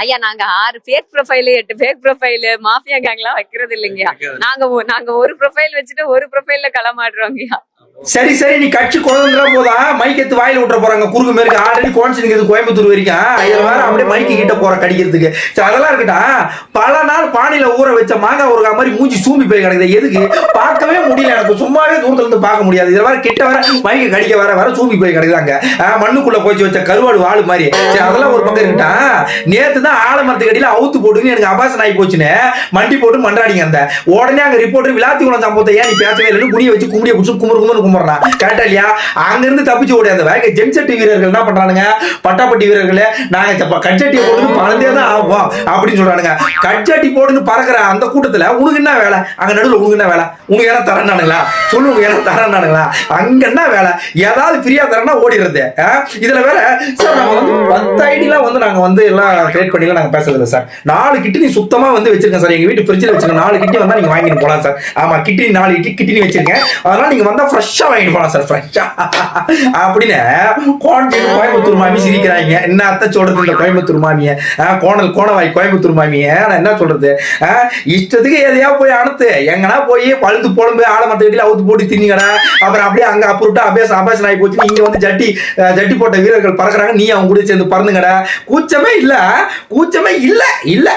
ஐயா நாங்க 6 fake profile 8 fake profile mafia கேங்லாம் வைக்கிறது இல்லைங்கய்யா. நாங்க ஒரு ப்ரொஃபைல் வச்சுட்டு ஒரு ப்ரொஃபைல்ல களமாடுறோங்கய்யா. சரி சரி, நீ கட்சி குழந்தைங்களா போதா மைக் எடுத்து வாயில விட்டுற போறாங்க குறுக்கு மேற்கு. ஆல்ரெடி கோன்சிலிங் கோயம்புத்தூர் வரைக்கும் இதுல வேற அப்படியே மைக்கு கிட்ட போற கடிக்கிறதுக்கு. சரி அதெல்லாம் இருக்கட்டா, பல நாள் பானில ஊற வச்ச மாங்காய் ஊறுகா மாதிரி மூஞ்சி சூம்பி போய் கிடக்குது. எதுக்கு பார்க்கவே முடியல, எனக்கு சும்மாவே தூரத்துல இருந்து பார்க்க முடியாது. இதுல வேற கிட்ட வர மைக்கு கடிக்க வர சூம்பி போய் கிடக்குதாங்க. மண்ணுக்குள்ள போச்சு வச்ச கருவாடு வாழு மாதிரி. சரி அதெல்லாம் ஒரு பக்கம் இருக்கட்டா, நேத்து தான் ஆலமரத்து கடியில அவுத்து போட்டுன்னு எனக்கு அபாசன் ஆகி போச்சுன்னு மண்டி போட்டு மன்றாடிங்க. அந்த உடனே அங்க ரிப்போர்ட்டர் விளாத்தி குளம் சம்பவத்தை ஏன் நீ பேசவே இல்லைன்னு குடிய வச்சு கும்பிடிய பிடிச்சி குமுறு கும்பிடுறான். கரெக்டா இல்லையா? அங்க இருந்து தப்பிச்சு ஓடியாந்த வேக ஜென்செட்டி வீரர்கள் என்ன பண்றானுங்க, பட்டாப்பட்டி வீரர்களே நாங்க கட்சட்டியை போட்டு பறந்தே தான் ஆகும் அப்படின்னு சொல்றானுங்க. கட்சட்டி போட்டுன்னு பறக்கிற அந்த கூட்டத்துல உனக்கு என்ன வேலை? அங்க நடுவில் உனக்கு என்ன வேலை? உனக்கு ஏன்னா தரண்டானுங்களா சொல்லு, உனக்கு ஏன்னா தரண்டானுங்களா? அங்க என்ன வேலை? ஏதாவது ஃப்ரீயா தரனா ஓடிடுறது. இதுல வேற சார் நாங்க வந்து 10 ஐடிலாம் வந்து நாங்க வந்து எல்லாம் கிரியேட் பண்ணிலாம் நாங்க பேசுறது சார். 4 கிட்னி சுத்தமா வந்து வச்சிருக்கேன் சார். எங்க வீட்டு ஃப்ரிட்ஜில் வச்சிருக்கேன். 4 கிட்னி வந்தா நீங்க வாங்கிட்டு போலாம் சார். ஆமா கிட்னி 4 கிட்னி வச்சிருக்கேன். அதனால நீங்க வந்தா ஃப்ரெஷ்ஷா வாங்கிட்டு போலாம் சார். ஃப்ரெஷ்ஷா அப்படின்னு கோயம்புத்தூர் மாமி சிரிக்கிறாங்க. என்ன அத்தை சொல்றது இந்த கோயம்புத்தூர் மாமிய, கோணவாய் கோயம்புத்தூர் மாமிய நான் என்ன சொல்றது? இஷ்டத்துக்கு எதையா போய் அனுத்து எங்கன்னா போய் பழுத்து பொழம்பு ஆலமரத்து வீட்டில் அவுத்து போட்டு தின்னுங்கடா. அப்புறம் அப்படியே அங்க அப்புறம் அபேசன் ஆகி போச்சு. இங்க வந்து ஜட்டி போட்ட வீரர்கள் பறக்குறாங்க, நீ அவங்க கூட சேர்ந்து பறந்துங்கடா. கூச்சமே இல்ல இல்ல.